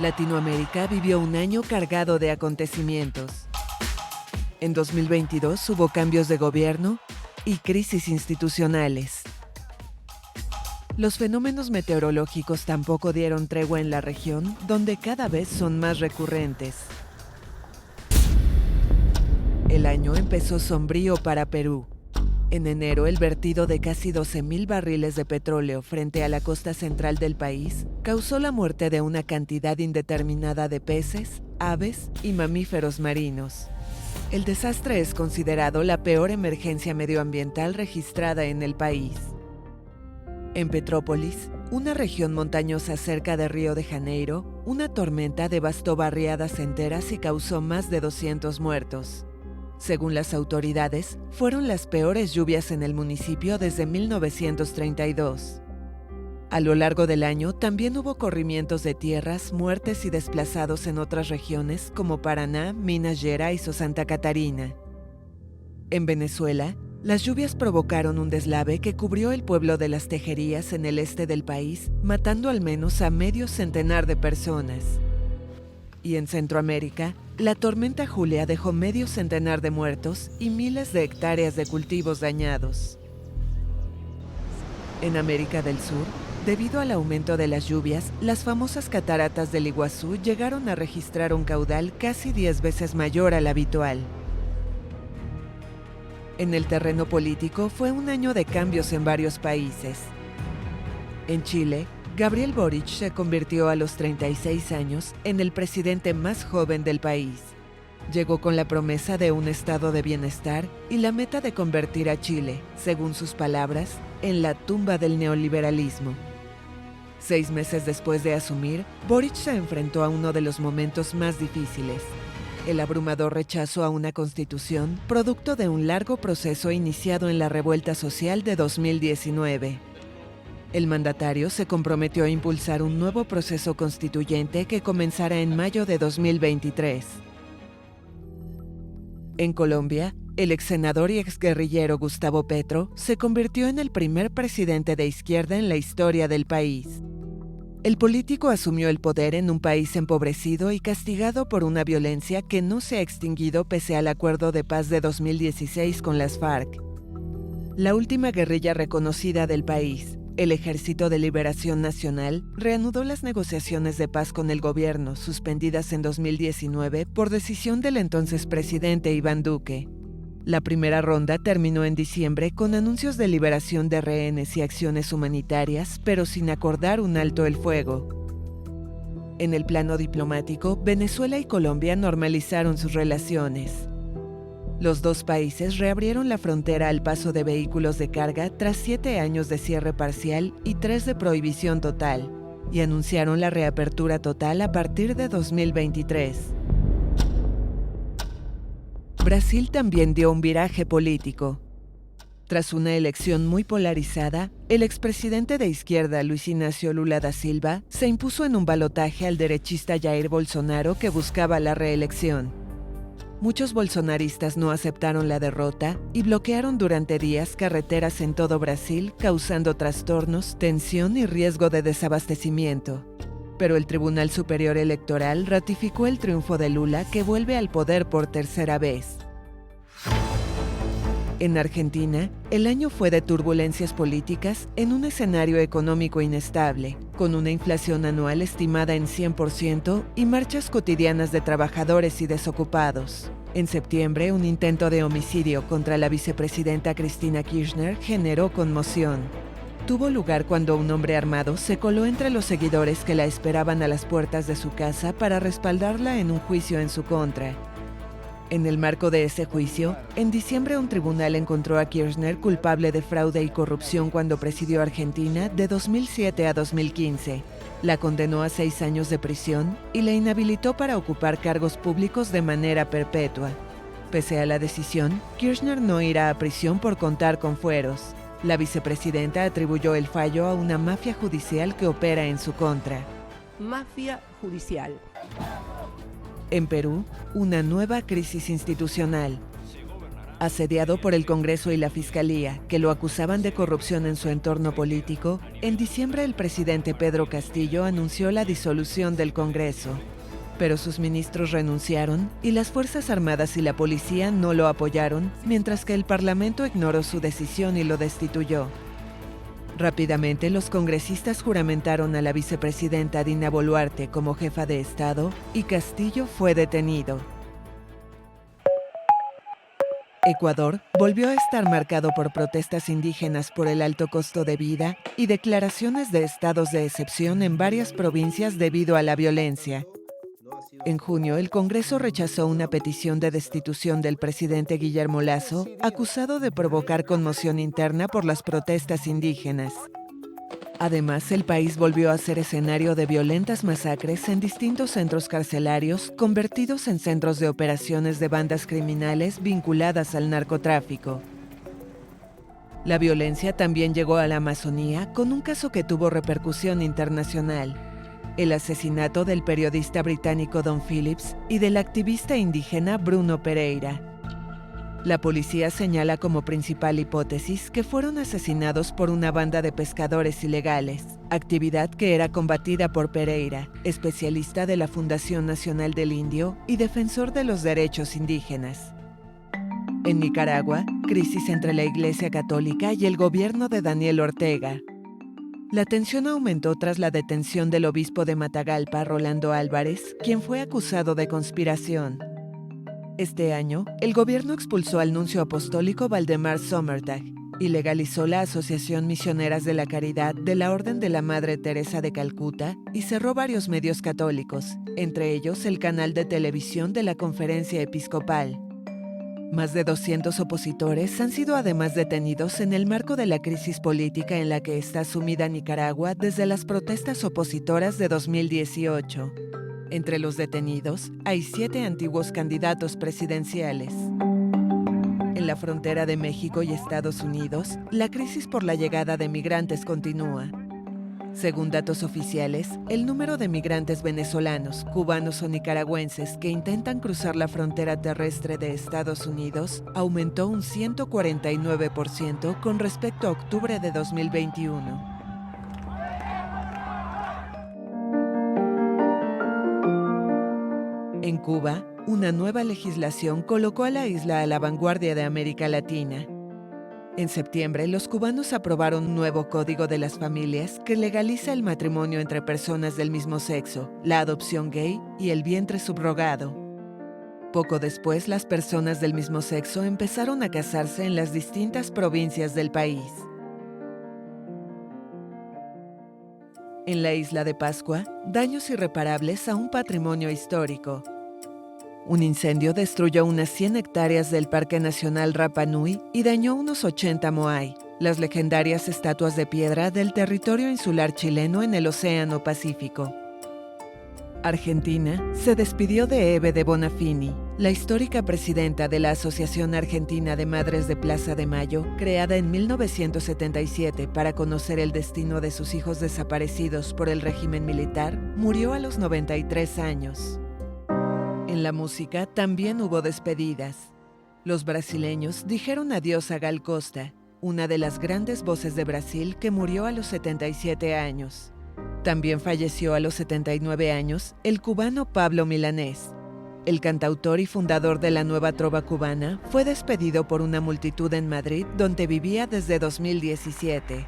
Latinoamérica vivió un año cargado de acontecimientos. En 2022 hubo cambios de gobierno y crisis institucionales. Los fenómenos meteorológicos tampoco dieron tregua en la región, donde cada vez son más recurrentes. El año empezó sombrío para Perú. En enero, el vertido de casi 12,000 barriles de petróleo frente a la costa central del país causó la muerte de una cantidad indeterminada de peces, aves y mamíferos marinos. El desastre es considerado la peor emergencia medioambiental registrada en el país. En Petrópolis, una región montañosa cerca de Río de Janeiro, una tormenta devastó barriadas enteras y causó más de 200 muertos. Según las autoridades, fueron las peores lluvias en el municipio desde 1932. A lo largo del año también hubo corrimientos de tierras, muertes y desplazados en otras regiones como Paraná, Minas Gerais o Santa Catarina. En Venezuela, las lluvias provocaron un deslave que cubrió el pueblo de Las Tejerías en el este del país, matando al menos a medio centenar de personas. Y en Centroamérica, la tormenta Julia dejó medio centenar de muertos y miles de hectáreas de cultivos dañados. En América del Sur, debido al aumento de las lluvias, las famosas cataratas del Iguazú llegaron a registrar un caudal casi 10 veces mayor al habitual. En el terreno político fue un año de cambios en varios países. En Chile, Gabriel Boric se convirtió a los 36 años en el presidente más joven del país. Llegó con la promesa de un estado de bienestar y la meta de convertir a Chile, según sus palabras, en la tumba del neoliberalismo. 6 meses después de asumir, Boric se enfrentó a uno de los momentos más difíciles: el abrumador rechazo a una constitución, producto de un largo proceso iniciado en la revuelta social de 2019. El mandatario se comprometió a impulsar un nuevo proceso constituyente que comenzará en mayo de 2023. En Colombia, el exsenador y exguerrillero Gustavo Petro se convirtió en el primer presidente de izquierda en la historia del país. El político asumió el poder en un país empobrecido y castigado por una violencia que no se ha extinguido pese al acuerdo de paz de 2016 con las FARC. La última guerrilla reconocida del país, el Ejército de Liberación Nacional, reanudó las negociaciones de paz con el gobierno, suspendidas en 2019 por decisión del entonces presidente Iván Duque. La primera ronda terminó en diciembre con anuncios de liberación de rehenes y acciones humanitarias, pero sin acordar un alto el fuego. En el plano diplomático, Venezuela y Colombia normalizaron sus relaciones. Los dos países reabrieron la frontera al paso de vehículos de carga tras 7 años de cierre parcial y 3 de prohibición total, y anunciaron la reapertura total a partir de 2023. Brasil también dio un viraje político. Tras una elección muy polarizada, el expresidente de izquierda Luiz Inácio Lula da Silva se impuso en un balotaje al derechista Jair Bolsonaro, que buscaba la reelección. Muchos bolsonaristas no aceptaron la derrota y bloquearon durante días carreteras en todo Brasil, causando trastornos, tensión y riesgo de desabastecimiento. Pero el Tribunal Superior Electoral ratificó el triunfo de Lula, que vuelve al poder por tercera vez. En Argentina, el año fue de turbulencias políticas en un escenario económico inestable, con una inflación anual estimada en 100% y marchas cotidianas de trabajadores y desocupados. En septiembre, un intento de homicidio contra la vicepresidenta Cristina Kirchner generó conmoción. Tuvo lugar cuando un hombre armado se coló entre los seguidores que la esperaban a las puertas de su casa para respaldarla en un juicio en su contra. En el marco de ese juicio, en diciembre un tribunal encontró a Kirchner culpable de fraude y corrupción cuando presidió Argentina de 2007 a 2015. La condenó a 6 años de prisión y la inhabilitó para ocupar cargos públicos de manera perpetua. Pese a la decisión, Kirchner no irá a prisión por contar con fueros. La vicepresidenta atribuyó el fallo a una mafia judicial que opera en su contra. Mafia judicial. En Perú, una nueva crisis institucional. Asediado por el Congreso y la Fiscalía, que lo acusaban de corrupción en su entorno político, en diciembre el presidente Pedro Castillo anunció la disolución del Congreso. Pero sus ministros renunciaron y las Fuerzas Armadas y la policía no lo apoyaron, mientras que el Parlamento ignoró su decisión y lo destituyó. Rápidamente, los congresistas juramentaron a la vicepresidenta Dina Boluarte como jefa de Estado y Castillo fue detenido. Ecuador volvió a estar marcado por protestas indígenas por el alto costo de vida y declaraciones de estados de excepción en varias provincias debido a la violencia. En junio, el Congreso rechazó una petición de destitución del presidente Guillermo Lasso, acusado de provocar conmoción interna por las protestas indígenas. Además, el país volvió a ser escenario de violentas masacres en distintos centros carcelarios, convertidos en centros de operaciones de bandas criminales vinculadas al narcotráfico. La violencia también llegó a la Amazonía con un caso que tuvo repercusión internacional: el asesinato del periodista británico Don Phillips y del activista indígena Bruno Pereira. La policía señala como principal hipótesis que fueron asesinados por una banda de pescadores ilegales, actividad que era combatida por Pereira, especialista de la Fundación Nacional del Indio y defensor de los derechos indígenas. En Nicaragua, crisis entre la Iglesia Católica y el gobierno de Daniel Ortega. La tensión aumentó tras la detención del obispo de Matagalpa, Rolando Álvarez, quien fue acusado de conspiración. Este año, el gobierno expulsó al nuncio apostólico Valdemar Sommertag y legalizó la Asociación Misioneras de la Caridad de la Orden de la Madre Teresa de Calcuta y cerró varios medios católicos, entre ellos el canal de televisión de la Conferencia Episcopal. Más de 200 opositores han sido además detenidos en el marco de la crisis política en la que está sumida Nicaragua desde las protestas opositoras de 2018. Entre los detenidos hay 7 antiguos candidatos presidenciales. En la frontera de México y Estados Unidos, la crisis por la llegada de migrantes continúa. Según datos oficiales, el número de migrantes venezolanos, cubanos o nicaragüenses que intentan cruzar la frontera terrestre de Estados Unidos aumentó un 149% con respecto a octubre de 2021. En Cuba, una nueva legislación colocó a la isla a la vanguardia de América Latina. En septiembre, los cubanos aprobaron un nuevo Código de las Familias que legaliza el matrimonio entre personas del mismo sexo, la adopción gay y el vientre subrogado. Poco después, las personas del mismo sexo empezaron a casarse en las distintas provincias del país. En la isla de Pascua, daños irreparables a un patrimonio histórico. Un incendio destruyó unas 100 hectáreas del Parque Nacional Rapa Nui y dañó unos 80 moai, las legendarias estatuas de piedra del territorio insular chileno en el Océano Pacífico. Argentina se despidió de Eve de Bonafini, la histórica presidenta de la Asociación Argentina de Madres de Plaza de Mayo, creada en 1977 para conocer el destino de sus hijos desaparecidos por el régimen militar. Murió a los 93 años. En la música también hubo despedidas. Los brasileños dijeron adiós a Gal Costa, una de las grandes voces de Brasil que murió a los 77 años. También falleció a los 79 años el cubano Pablo Milanés. El cantautor y fundador de la nueva trova cubana fue despedido por una multitud en Madrid, donde vivía desde 2017.